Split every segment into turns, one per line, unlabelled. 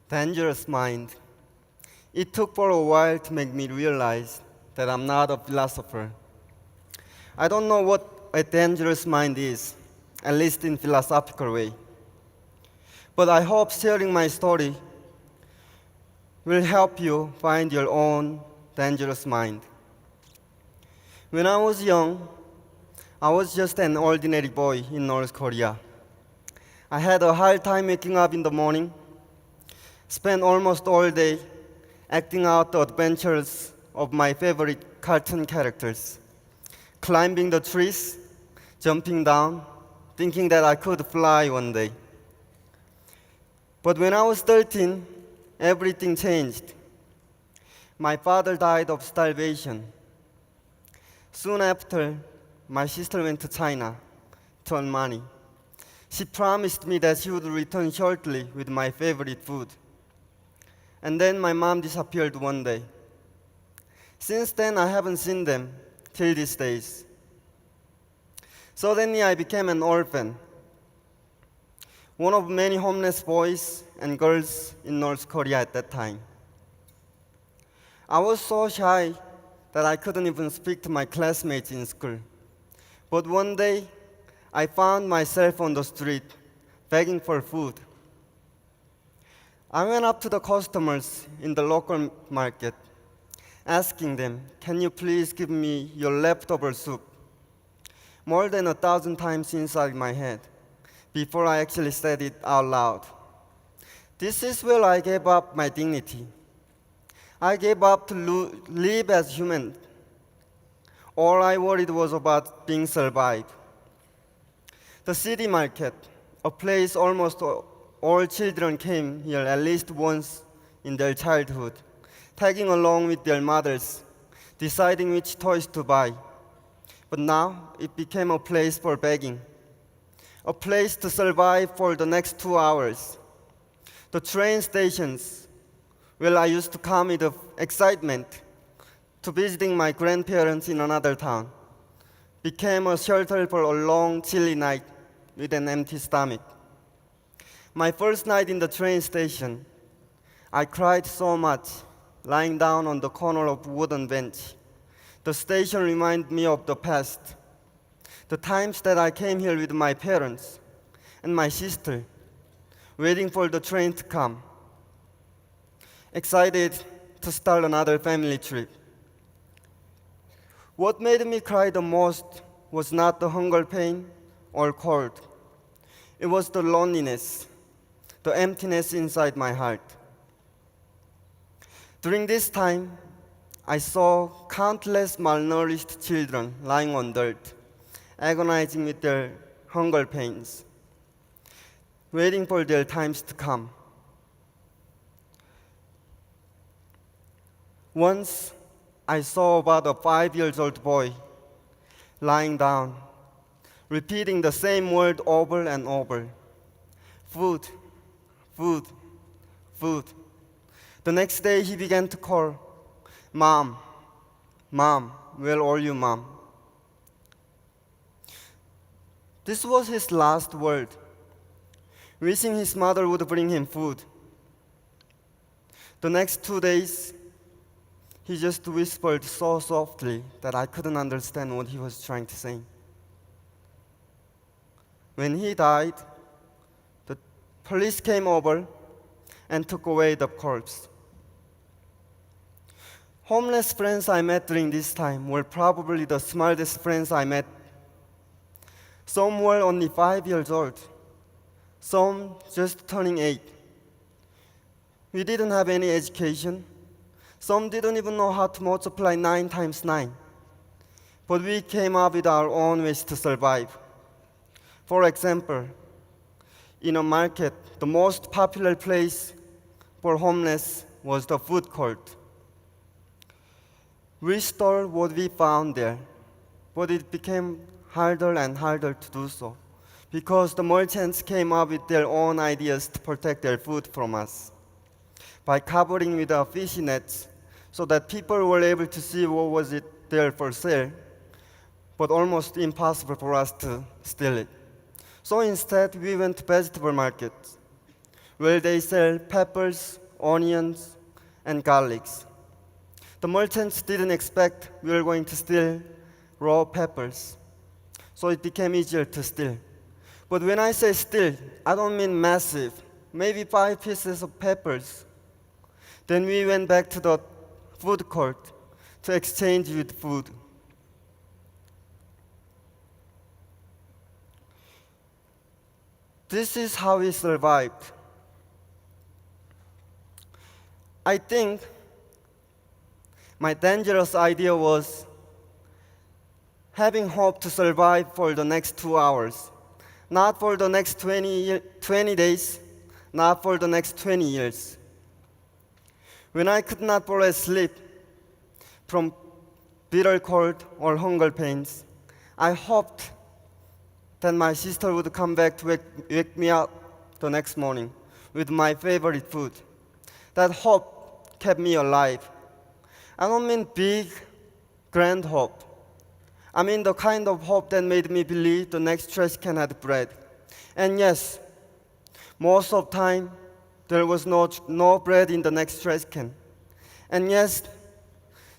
Dangerous mind. It took for a while to make me realize that I'm not a philosopher. I don't know what a dangerous mind is, at least in philosophical way. But I hope sharing my story will help you find your own dangerous mind. When I was young, I was just an ordinary boy in North Korea. I had a hard time waking up in the morning, spent almost all day acting out the adventures of my favorite cartoon characters, climbing the trees, jumping down, thinking that I could fly one day. But when I was 13, everything changed. My father died of starvation. Soon after, my sister went to China to earn money. She promised me that she would return shortly with my favorite food. And then my mom disappeared one day. Since then, I haven't seen them till these days. Suddenly, I became an orphan, one of many homeless boys and girls in North Korea at that time. I was so shy that I couldn't even speak to my classmates in school. But one day, I found myself on the street begging for food. I went up to the customers in the local market, asking them, "Can you please give me your leftover soup?" More than 1,000 times inside my head before I actually said it out loud. This is where I gave up my dignity. I gave up to live as human. All I worried was about being survived. The city market, a place almost all children came here at least once in their childhood, tagging along with their mothers, deciding which toys to buy. But now it became a place for begging, a place to survive for the next 2 hours. The train stations, where I used to come with excitement to visiting my grandparents in another town, became a shelter for a long, chilly night with an empty stomach. My first night in the train station, I cried so much, lying down on the corner of a wooden bench. The station reminded me of the past, the times that I came here with my parents and my sister, waiting for the train to come, excited to start another family trip. What made me cry the most was not the hunger pain or cold. It was the loneliness, the emptiness inside my heart. During this time, I saw countless malnourished children lying on dirt, agonizing with their hunger pains, waiting for their times to come. Once, I saw about a 5-year-old boy lying down, repeating the same word over and over: food, food, food. The next day, he began to call, "Mom, Mom, where are you, Mom?" This was his last word, wishing his mother would bring him food. The next 2 days, he just whispered so softly that I couldn't understand what he was trying to say. When he died, the police came over and took away the corpse. Homeless friends I met during this time were probably the smartest friends I met. Some were only 5 years old, some just turning 8. We didn't have any education. Some didn't even know how to multiply 9 times 9. But we came up with our own ways to survive. For example, in a market, the most popular place for homeless was the food court. We stored what we found there, but it became harder and harder to do so because the merchants came up with their own ideas to protect their food from us by covering with fishing nets so that people were able to see what was it there for sale, but almost impossible for us to steal it. So instead, we went to vegetable markets, where they sell peppers, onions, and garlics. The merchants didn't expect we were going to steal raw peppers, so it became easier to steal. But when I say steal, I don't mean massive, maybe 5 pieces of peppers. Then we went back to the food court to exchange with food. This is how we survived. I think my dangerous idea was having hope to survive for the next 2 hours, not for the next 20 days, not for the next 20 years. When I could not fall asleep from bitter cold or hunger pains, I hoped that my sister would come back to wake me up the next morning with my favorite food. That hope kept me alive. I don't mean big, grand hope. I mean the kind of hope that made me believe the next trash can had bread. And yes, most of the time, there was no bread in the next trash can. And yes,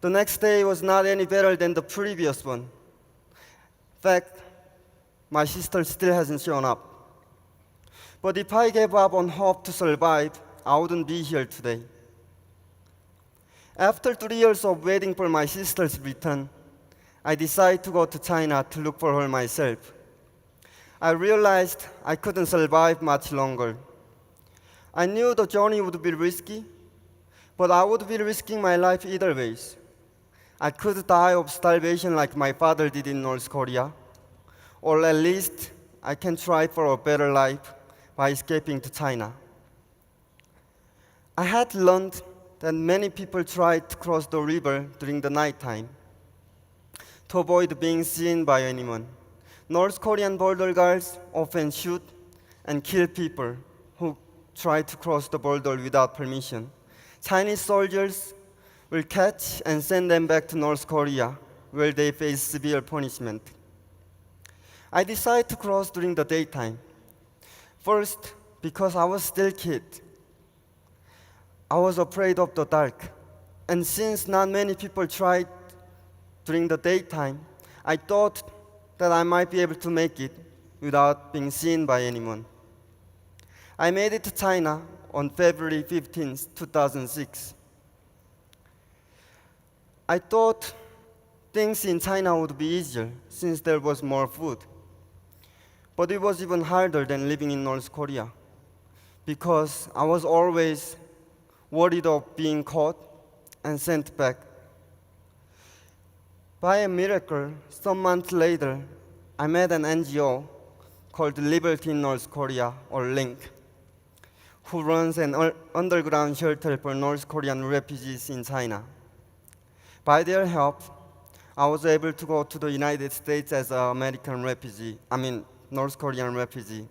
the next day was not any better than the previous one. In fact, my sister still hasn't shown up. But if I gave up on hope to survive, I wouldn't be here today. After 3 years of waiting for my sister's return, I decided to go to China to look for her myself. I realized I couldn't survive much longer. I knew the journey would be risky, but I would be risking my life either ways. I could die of starvation like my father did in North Korea, or at least I can try for a better life by escaping to China. I had learned that many people try to cross the river during the nighttime to avoid being seen by anyone. North Korean border guards often shoot and kill people who try to cross the border without permission. Chinese soldiers will catch and send them back to North Korea, where they face severe punishment. I decided to cross during the daytime. First, because I was still a kid. I was afraid of the dark. And since not many people tried during the daytime, I thought that I might be able to make it without being seen by anyone. I made it to China on February 15, 2006. I thought things in China would be easier since there was more food. But it was even harder than living in North Korea because I was always worried of being caught and sent back. By a miracle, some months later, I met an NGO called Liberty in North Korea, or LINK, who runs an underground shelter for North Korean refugees in China. By their help, I was able to go to the United States as an North Korean refugee.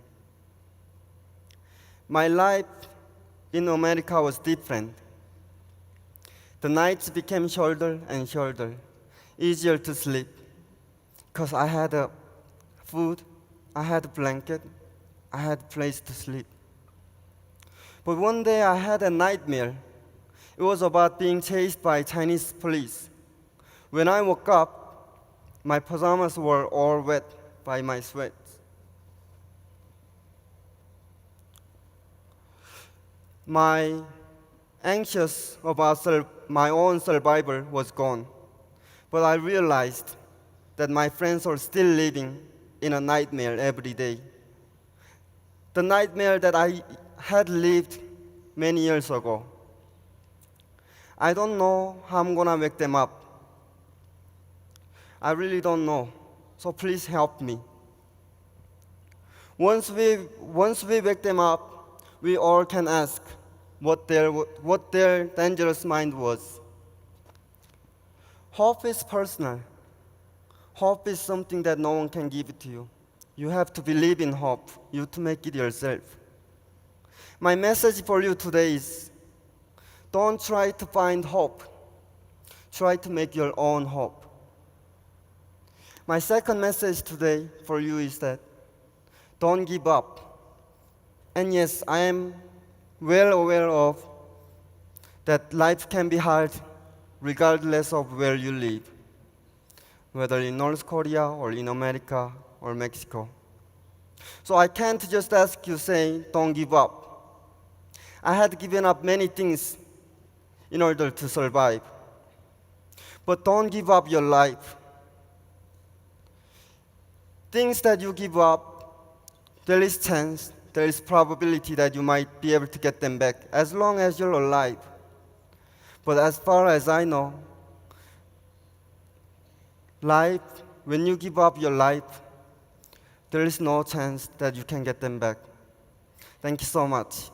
My life in America was different. The nights became shorter and shorter, easier to sleep, because I had food, I had a blanket, I had a place to sleep. But one day I had a nightmare. It was about being chased by Chinese police. When I woke up, my pajamas were all wet by my sweat. My anxious about my own survival was gone, but I realized that my friends were still living in a nightmare every day. The nightmare that I had lived many years ago. I don't know how I'm gonna wake them up. I really don't know, so please help me. Once we wake them up, we all can ask what their dangerous mind was. Hope is personal. Hope is something that no one can give it to you. You have to believe in hope. You have to make it yourself. My message for you today is, don't try to find hope. Try to make your own hope. My second message today for you is that don't give up. And yes, I am well aware of that life can be hard regardless of where you live, whether in North Korea or in America or Mexico. So I can't just ask you saying, don't give up. I had given up many things in order to survive. But don't give up your life. Things that you give up, there is chance, there is probability that you might be able to get them back as long as you're alive. But as far as I know, life, when you give up your life, there is no chance that you can get them back. Thank you so much.